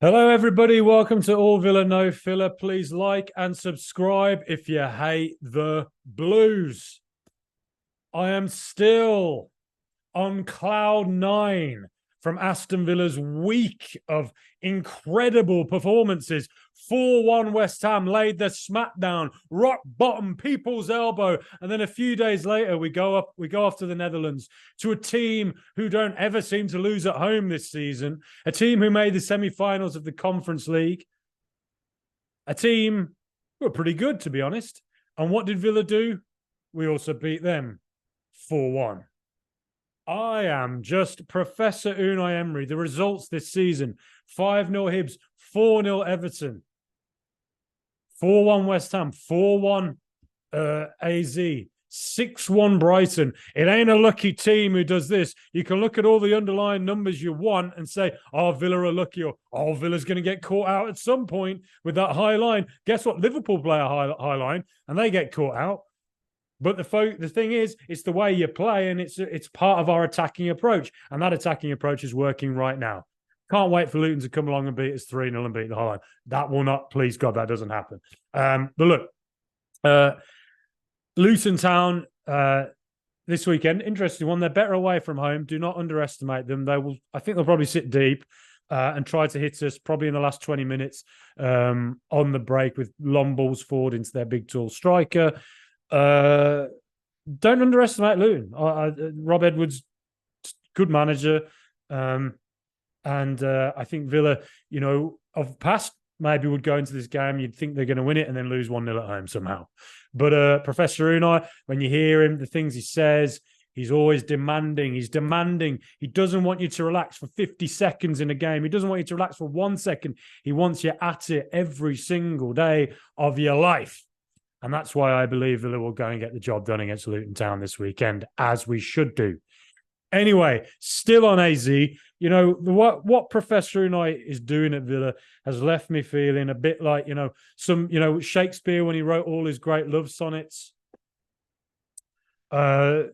Hello, everybody. Welcome to All Villa No Filler. Please like and subscribe if you hate the Blues. I am still on cloud nine from Aston Villa's week of incredible performances. 4-1 West Ham laid the smackdown, rock bottom, people's elbow, and then a few days later we go off to the Netherlands to a team who don't ever seem to lose at home this season, a team who made the semi-finals of the Conference League, a team who are pretty good, to be honest. And what did Villa do? We also beat them 4-1. I am just Professor Unai Emery. The results this season: 5-0 Hibs, 4-0 Everton, 4-1 West Ham, 4-1 AZ, 6-1 Brighton. It ain't a lucky team who does this. You can look at all the underlying numbers you want and say, oh, Villa are lucky, or oh, Villa's going to get caught out at some point with that high line. Guess what? Liverpool play a high line and they get caught out. But the thing is, it's the way you play, and it's part of our attacking approach. And that attacking approach is working right now. Can't wait for Luton to come along and beat us 3-0 and beat the Highline. That will not, please God, that doesn't happen. But look, Luton Town this weekend, interesting one. They're better away from home. Do not underestimate them. I think they'll probably sit deep and try to hit us probably in the last 20 minutes on the break with long balls forward into their big, tall striker. Don't underestimate Luton. Rob Edwards, good manager. And I think Villa, of past maybe would go into this game, you'd think they're going to win it and then lose 1-0 at home somehow. But Professor Unai, when you hear him, the things he says, he's always demanding. He's demanding. He doesn't want you to relax for 50 seconds in a game. He doesn't want you to relax for 1 second. He wants you at it every single day of your life. And that's why I believe Villa will go and get the job done against Luton Town this weekend, as we should do. Anyway, still on AZ, what Professor Unai is doing at Villa has left me feeling a bit like, Shakespeare when he wrote all his great love sonnets. Christine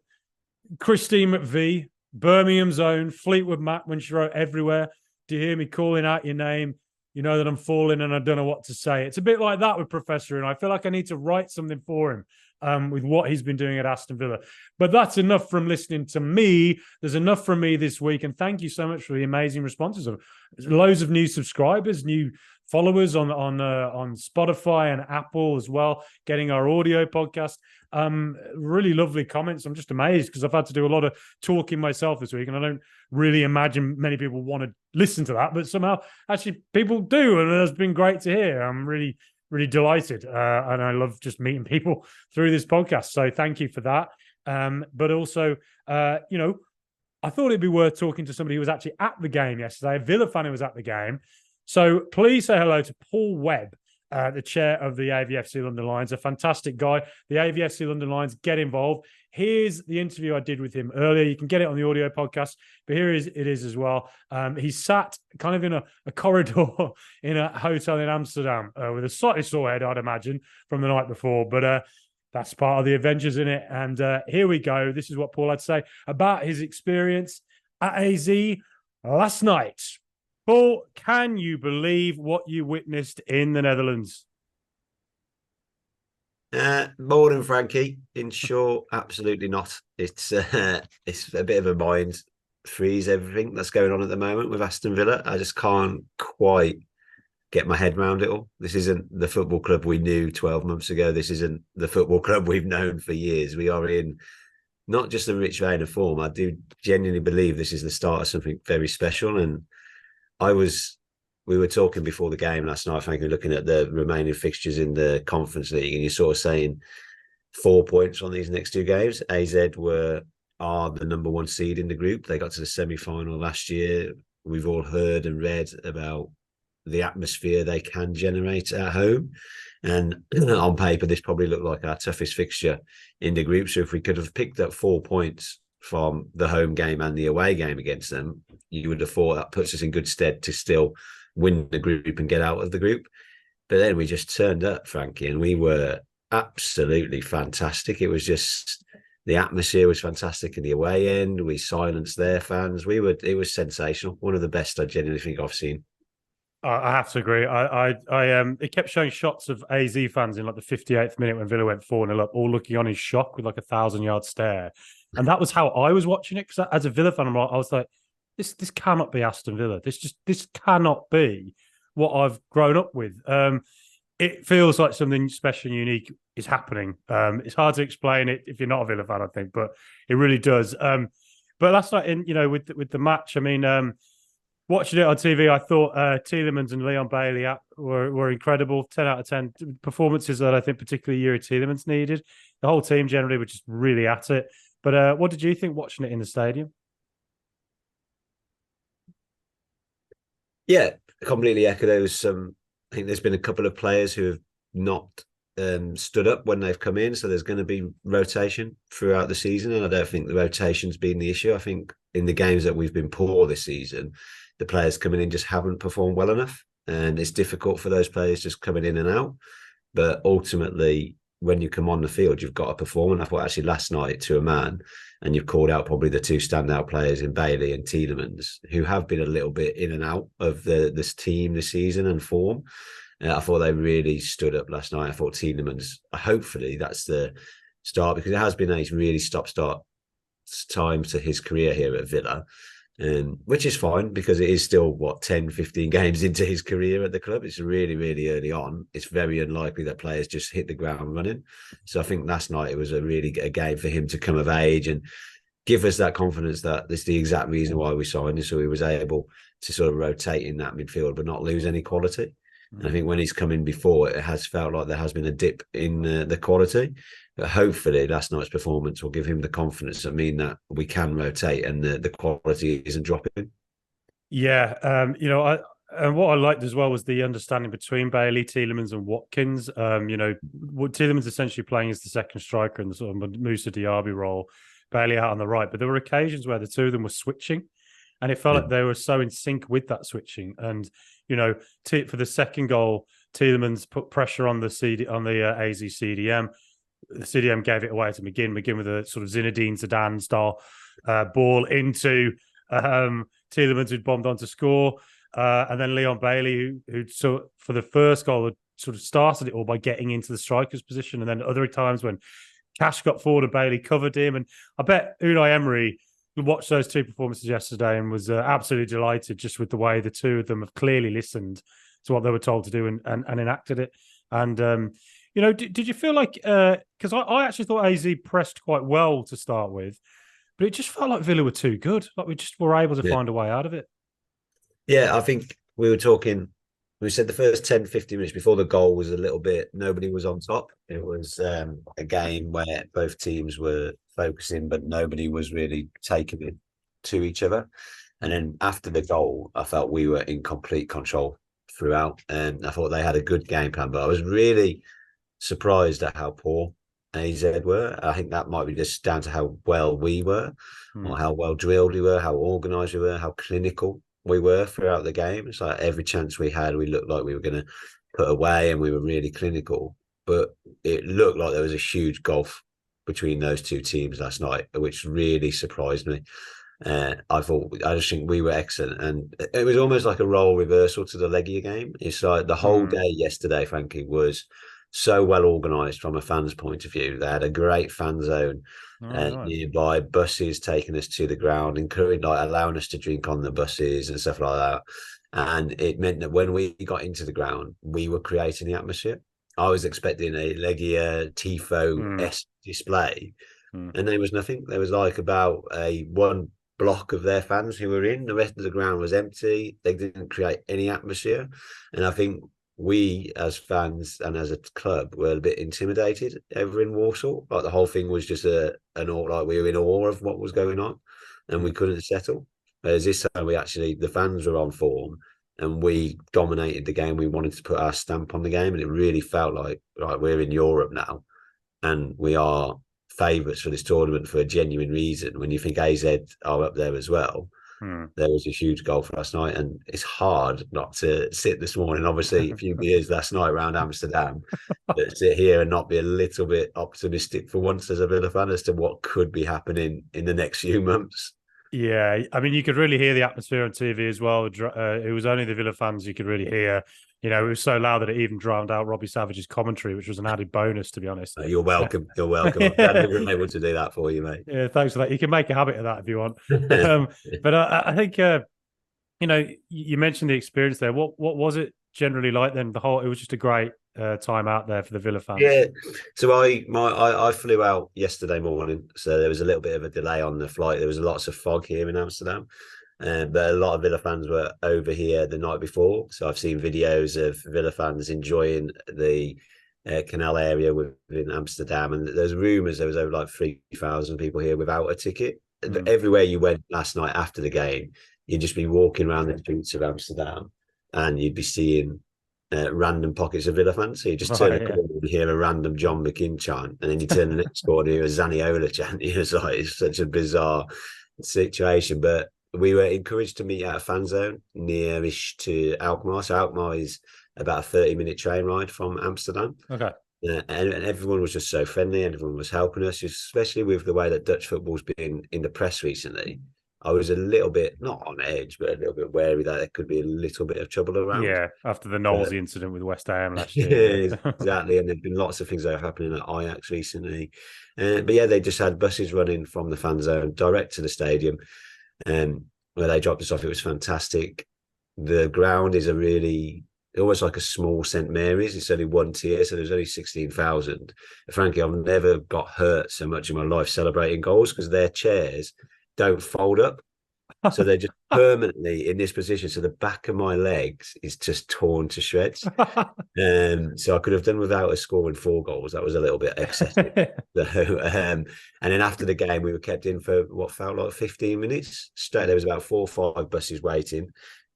McVie, Birmingham's own, Fleetwood Mac when she wrote Everywhere. Do you hear me calling out your name? You know that I'm falling and I don't know what to say. It's a bit like that with Professor, and I feel like I need to write something for him with what he's been doing at Aston Villa. But that's enough from listening to me. There's enough from me this week, and thank you so much for the amazing responses. Loads of new subscribers, new followers on Spotify and Apple as well, getting our audio podcast. Really lovely comments. I'm just amazed because I've had to do a lot of talking myself this week, and I don't really imagine many people want to listen to that, but somehow actually people do, and it's been great to hear. I'm really delighted, and I love just meeting people through this podcast. So thank you for that. But also, I thought it'd be worth talking to somebody who was actually at the game yesterday, a Villa fan who was at the game. So please say hello to Paul Webb, the chair of the AVFC London Lions, a fantastic guy. The AVFC London Lions, get involved. Here's the interview I did with him earlier. You can get it on the audio podcast, but here it is as well. He sat kind of in a corridor in a hotel in Amsterdam with a slightly sore head, I'd imagine, from the night before. But that's part of the adventures in it. And here we go. This is what Paul had to say about his experience at AZ last night. Paul, can you believe what you witnessed in the Netherlands? Morning, Frankie. In short, absolutely not. It's a bit of a mind freeze, everything that's going on at the moment with Aston Villa. I just can't quite get my head around it all. This isn't the football club we knew 12 months ago. This isn't the football club we've known for years. We are in not just a rich vein of form. I do genuinely believe this is the start of something very special. And we were talking before the game last night, Frankie, looking at the remaining fixtures in the Conference League, and you're sort of saying 4 points on these next two games. AZ are the number one seed in the group. They got to the semi-final last year. We've all heard and read about the atmosphere they can generate at home. And on paper, this probably looked like our toughest fixture in the group. So if we could have picked up 4 points from the home game and the away game against them, you would have thought that puts us in good stead to still win the group and get out of the group. But then we just turned up, Frankie, and we were absolutely fantastic. It was just, the atmosphere was fantastic in the away end. We silenced their fans. It was sensational. One of the best I genuinely think I've seen. I have to agree. It kept showing shots of AZ fans in like the 58th minute when Villa went 4-0 up, all looking on in shock with like a 1,000-yard stare. And that was how I was watching it. Because as a Villa fan, I was like, this cannot be Aston Villa. This cannot be what I've grown up with. It feels like something special and unique is happening. It's hard to explain it if you're not a Villa fan, I think, but it really does. But last night, with the match, I mean, watching it on TV, I thought Tielemans and Leon Bailey were incredible. 10 out of 10 performances that I think particularly Youri Tielemans needed. The whole team generally were just really at it. But what did you think watching it in the stadium? Yeah, completely echo those. I think there's been a couple of players who have not stood up when they've come in, so there's going to be rotation throughout the season, and I don't think the rotation's been the issue. I think in the games that we've been poor this season, the players coming in just haven't performed well enough, and it's difficult for those players just coming in and out. But ultimately, when you come on the field, you've got to perform. And I thought actually last night to a man, and you've called out probably the two standout players in Bailey and Tielemans, who have been a little bit in and out of this team this season and form. I thought they really stood up last night. I thought Tielemans, hopefully that's the start, because it has been a really stop-start time to his career here at Villa, which is fine because it is still, 10, 15 games into his career at the club. It's really, really early on. It's very unlikely that players just hit the ground running. So I think last night it was a game for him to come of age and give us that confidence that this is the exact reason why we signed him. So he was able to sort of rotate in that midfield but not lose any quality. And I think when he's come in before, it has felt like there has been a dip in the quality. But hopefully last night's performance will give him the confidence that mean that we can rotate and the quality isn't dropping. Yeah, and what I liked as well was the understanding between Bailey, Tielemans, and Watkins. What Tielemans essentially playing as the second striker in the sort of Moussa Diaby role, Bailey out on the right. But there were occasions where the two of them were switching, and it felt like they were so in sync with that switching. And for the second goal, Tielemans put pressure on the AZ CDM. The CDM gave it away to McGinn. McGinn with a sort of Zinedine Zidane style ball into Tielemans, who'd bombed on to score. And then Leon Bailey, who for the first goal had sort of started it all by getting into the striker's position. And then other times when Cash got forward and Bailey covered him. And I bet Unai Emery watched those two performances yesterday and was absolutely delighted just with the way the two of them have clearly listened to what they were told to do and enacted it. And, did you feel like, because I actually thought AZ pressed quite well to start with, but it just felt like Villa were too good. Like we just were able to find a way out of it. Yeah, I think we said the first 10, 15 minutes before the goal was a little bit, nobody was on top. It was a game where both teams were focusing, but nobody was really taking it to each other. And then after the goal, I felt we were in complete control throughout. And I thought they had a good game plan, but I was really surprised at how poor AZ were. I think that might be just down to how well we were, or how well drilled we were, how organised we were, how clinical we were throughout the game. It's like every chance we had, we looked like we were going to put away, and we were really clinical. But it looked like there was a huge gulf between those two teams last night, which really surprised me. I just think we were excellent, and it was almost like a role reversal to the Legia game. It's like the whole day yesterday, Frankie, was so well organised from a fan's point of view. They had a great fan zone nearby, buses taking us to the ground, including allowing us to drink on the buses and stuff like that. And it meant that when we got into the ground, we were creating the atmosphere. I was expecting a Legia Tifo-esque display, and there was nothing. There was about one block of their fans who were in. The rest of the ground was empty. They didn't create any atmosphere. And I think we as fans and as a club were a bit intimidated over in Warsaw. Like the whole thing was just we were in awe of what was going on, and we couldn't settle. Whereas this time the fans were on form, and we dominated the game. We wanted to put our stamp on the game, and it really felt like we're in Europe now, and we are favourites for this tournament for a genuine reason. When you think AZ are up there as well, there was a huge goal for last night, and it's hard not to sit this morning. Obviously, a few beers last night around Amsterdam, but sit here and not be a little bit optimistic for once as a Villa fan as to what could be happening in the next few months. Yeah, I mean, you could really hear the atmosphere on TV as well. It was only the Villa fans you could really hear. You know, it was so loud that it even drowned out Robbie Savage's commentary, which was an added bonus, to be honest. You're welcome. You're welcome. I'm glad we were able to do that for you, mate. Yeah, thanks for that. You can make a habit of that if you want. But I think you know, you mentioned the experience there. What was it generally like then? It was just a great time out there for the Villa fans. Yeah. So I flew out yesterday morning, so there was a little bit of a delay on the flight. There was lots of fog here in Amsterdam, but a lot of Villa fans were over here the night before. So I've seen videos of Villa fans enjoying the canal area within Amsterdam, and there's rumours there was over like 3,000 people here without a ticket. Everywhere you went last night after the game, you'd just be walking around the streets of Amsterdam, and you'd be seeing random pockets of Villa fans. So you just turn a corner and hear a random John McGinn chant, and then you turn the next corner and hear a Zaniola chant. It's such a bizarre situation. But we were encouraged to meet at a fan zone nearish to Alkmaar. So Alkmaar is about a 30-minute train ride from Amsterdam. Okay. And everyone was just so friendly. Everyone was helping us, especially with the way that Dutch football's been in the press recently. I was a little bit, not on edge, but a little bit wary that there could be a little bit of trouble around. Yeah, after the Knowles incident with West Ham last year. Yeah, exactly. And there's been lots of things that are happening at Ajax recently. But yeah, they just had buses running from the fan zone direct to the stadium, where they dropped us off. It was fantastic. The ground is almost like a small St. Mary's. It's only one tier, so there's only 16,000. Frankly, I've never got hurt so much in my life celebrating goals because their chairs don't fold up. So they're just permanently in this position. So the back of my legs is just torn to shreds. So I could have done without us scoring 4 goals. That was a little bit excessive. And then after the game, we were kept in for what felt like 15 minutes straight. There was about 4 or 5 buses waiting.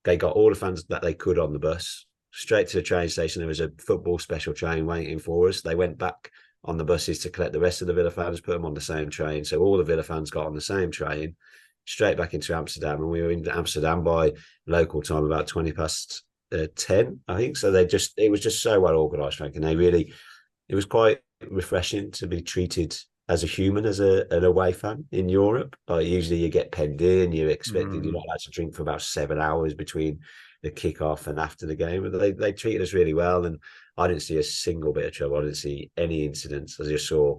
They got all the fans that they could on the bus straight to the train station. There was a football special train waiting for us. They went back on the buses to collect the rest of the Villa fans, put them on the same train. So all the Villa fans got on the same train, straight back into Amsterdam. And we were in Amsterdam by local time, about 20 past 10, I think. So it was just so well organised, Frank. And it was quite refreshing to be treated as a human, as an away fan in Europe. Like usually you get penned in, you're expected, you're not allowed to drink for about 7 hours between the kickoff and after the game. But they treated us really well. And I didn't see a single bit of trouble. I didn't see any incidents. As I saw,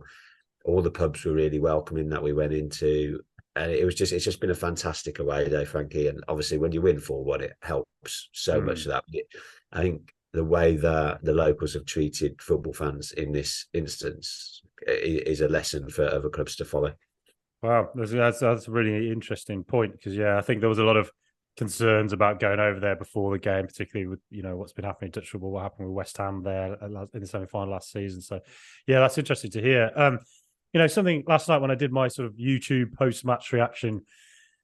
all the pubs were really welcoming that we went into. And it's just been a fantastic away day, Frankie. And obviously when you win 4-1, it helps so much that. I think the way that the locals have treated football fans in this instance is a lesson for other clubs to follow. Wow, that's a really interesting point because, yeah, I think there was a lot of concerns about going over there before the game, particularly with what's been happening in Dutch football, what happened with West Ham there in the semi-final last season. So yeah, that's interesting to hear. Something last night when I did my sort of YouTube post-match reaction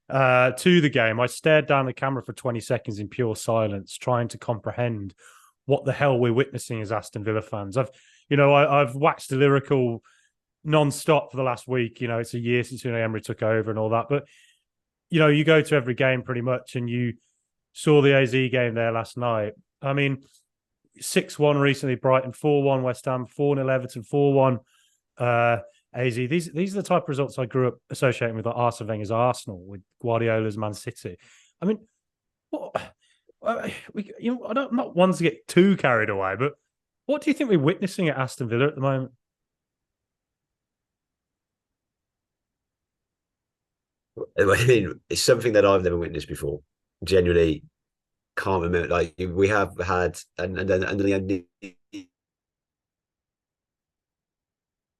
to the game, I stared down the camera for 20 seconds in pure silence, trying to comprehend what the hell we're witnessing as Aston Villa fans. I've waxed lyrical non-stop for the last week. It's a year since Unai Emery took over and all that, but you go to every game pretty much, and you saw the AZ game there last night. I mean, 6-1 recently, Brighton, 4-1 West Ham, 4-0 Everton, 4-1 AZ. These are the type of results I grew up associating with like Arsene Wenger's Arsenal, with Guardiola's Man City. I mean, I'm not one to get too carried away, but what do you think we're witnessing at Aston Villa at the moment? I mean, it's something that I've never witnessed before. Genuinely can't remember. Like we have had, and then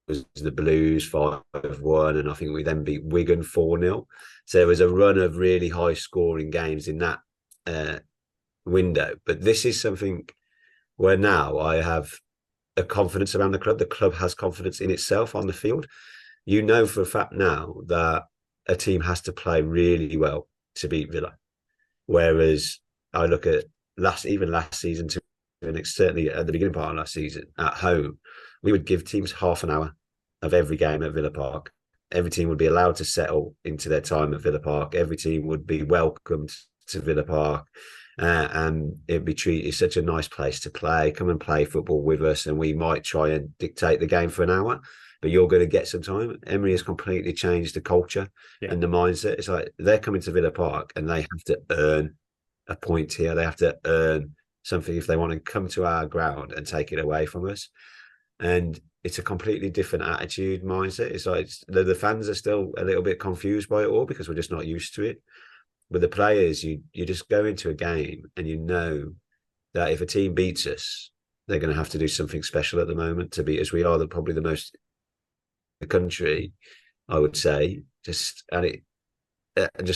was the Blues 5-1, and I think we then beat Wigan 4-0. So there was a run of really high scoring games in that window. But this is something where now I have a confidence around the club. The club has confidence in itself on the field. You know for a fact now that a team has to play really well to beat Villa. Whereas I look at last season and certainly at the beginning part of last season at home, we would give teams half an hour of every game at Villa Park. Every team would be allowed to settle into their time at Villa Park. Every team would be welcomed to Villa Park. and it'd be treated. It's such a nice place to play. Come and play football with us, and we might try and dictate the game for an hour, but you're going to get some time. Emery has completely changed the culture and the mindset. It's like they're coming to Villa Park and they have to earn a point here. They have to earn something if they want to come to our ground and take it away from us. And it's a completely different attitude mindset. It's like the fans are still a little bit confused by it all because we're just not used to it. But the players, you just go into a game and you know that if a team beats us, they're going to have to do something special at the moment to beat us. We are probably the most the country, I would say. Just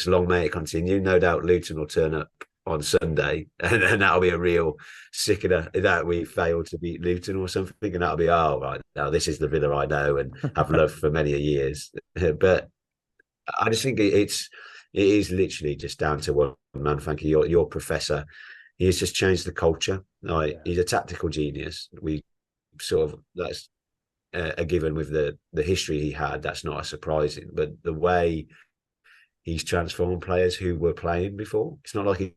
long may it continue. No doubt Luton will turn up on Sunday, and that'll be a real sickener that we failed to beat Luton or something, and that'll be right now. This is the Villa I know and have loved for many years. But I just think it is literally just down to one man, Frankie. Your professor, he has just changed the culture. Like he's a tactical genius. We sort of that's a given with the history he had. That's not a surprising, but the way he's transformed players who were playing before, it's not like he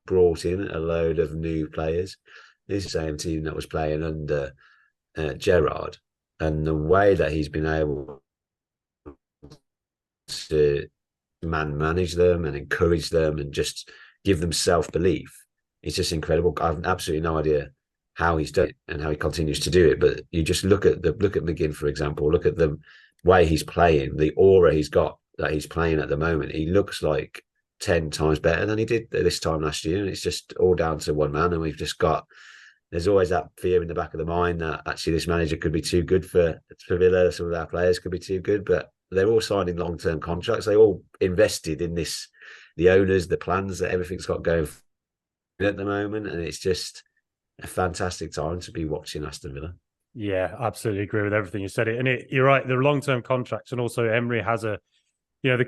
brought in a load of new players. It's the same team that was playing under Gerrard, and the way that he's been able to manage them and encourage them and just give them self-belief, it's just incredible. I've absolutely no idea how he's done it and how he continues to do it, but you just look at McGinn, for example. Look at the way he's playing, the aura he's got that he's playing at the moment. He looks like 10 times better than he did this time last year. And it's just all down to one man. And there's always that fear in the back of the mind that actually this manager could be too good for Villa. Some of our players could be too good, but they're all signing long-term contracts. They all invested in this, the owners, the plans that everything's got going at the moment. And it's just a fantastic time to be watching Aston Villa. Yeah, absolutely agree with everything you said. And you're right, they're long-term contracts. And also Emery has the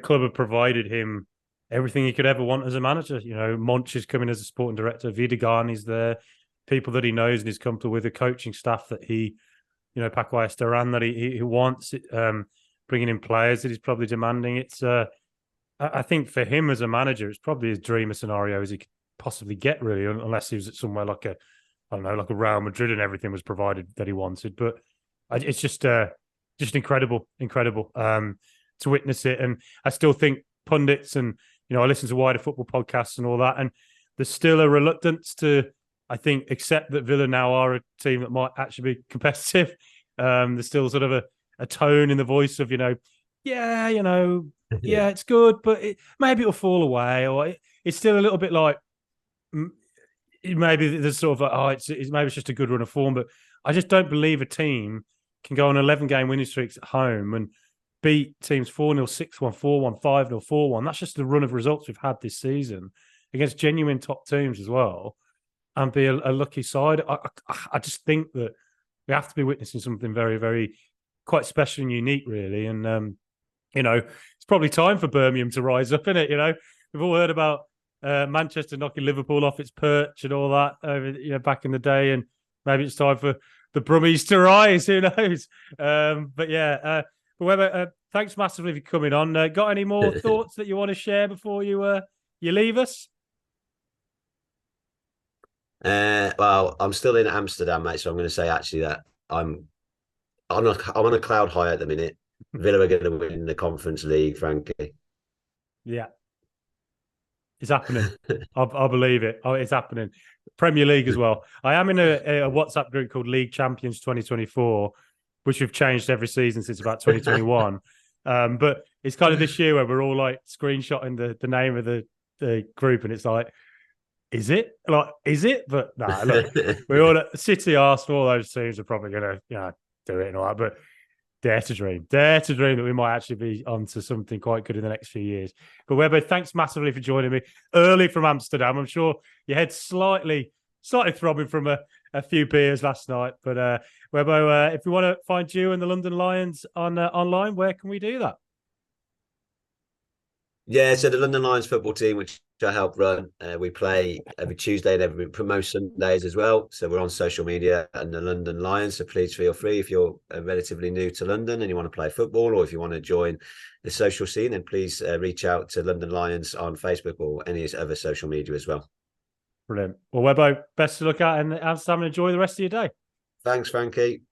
club have provided him everything he could ever want as a manager. Monch is coming as a sporting director. Vidigani's there. People that he knows and he's comfortable with, the coaching staff that he, Paco Esteran that he wants, bringing in players that he's probably demanding. It's, I think for him as a manager, it's probably as dream a scenario as he could possibly get, really, unless he was at somewhere like a Real Madrid and everything was provided that he wanted. But it's just incredible to witness it. And I still think pundits and, I listen to wider football podcasts and all that, and there's still a reluctance to, I think, accept that Villa now are a team that might actually be competitive. There's still sort of a tone in the voice of, it's good, but maybe it'll fall away, or it's still a little bit like maybe there's sort of maybe it's just a good run of form. But I just don't believe a team can go on 11-game winning streaks at home and beat teams 4-0, 6-1, 4-1, 5-0, 4-1. That's just the run of results we've had this season against genuine top teams as well, and be a lucky side. I just think that we have to be witnessing something very, very quite special and unique, really. And, it's probably time for Birmingham to rise up, isn't it? We've all heard about Manchester knocking Liverpool off its perch and all that, back in the day. And maybe it's time for the Brummies to rise. Who knows? But yeah, Webb, thanks massively for coming on. Got any more thoughts that you want to share before you leave us? Well, I'm still in Amsterdam, mate. So I'm going to say actually that I'm on a cloud high at the minute. Villa are going to win the Conference League, Frankie. Yeah, it's happening. I believe it. It's happening. Premier League as well. I am in a WhatsApp group called League Champions 2024, which we've changed every season since about 2021. But it's kind of this year where we're all like screenshotting the name of the group, and it's like, is it? But nah, look, we're all at City, Arsenal, all those teams are probably going to do it and all that. But dare to dream that we might actually be onto something quite good in the next few years. But Webber, thanks massively for joining me early from Amsterdam. I'm sure your head's slightly throbbing from a few beers last night. But Webbo, if we want to find you and the London Lions online, where can we do that? Yeah, so the London Lions football team, which I help run, we play every Tuesday and every most Sundays as well. So we're on social media and the London Lions. So please feel free if you're relatively new to London and you want to play football, or if you want to join the social scene, then please reach out to London Lions on Facebook or any other social media as well. Brilliant. Well, Webbo, best to look out in Amsterdam and enjoy the rest of your day. Thanks, Frankie.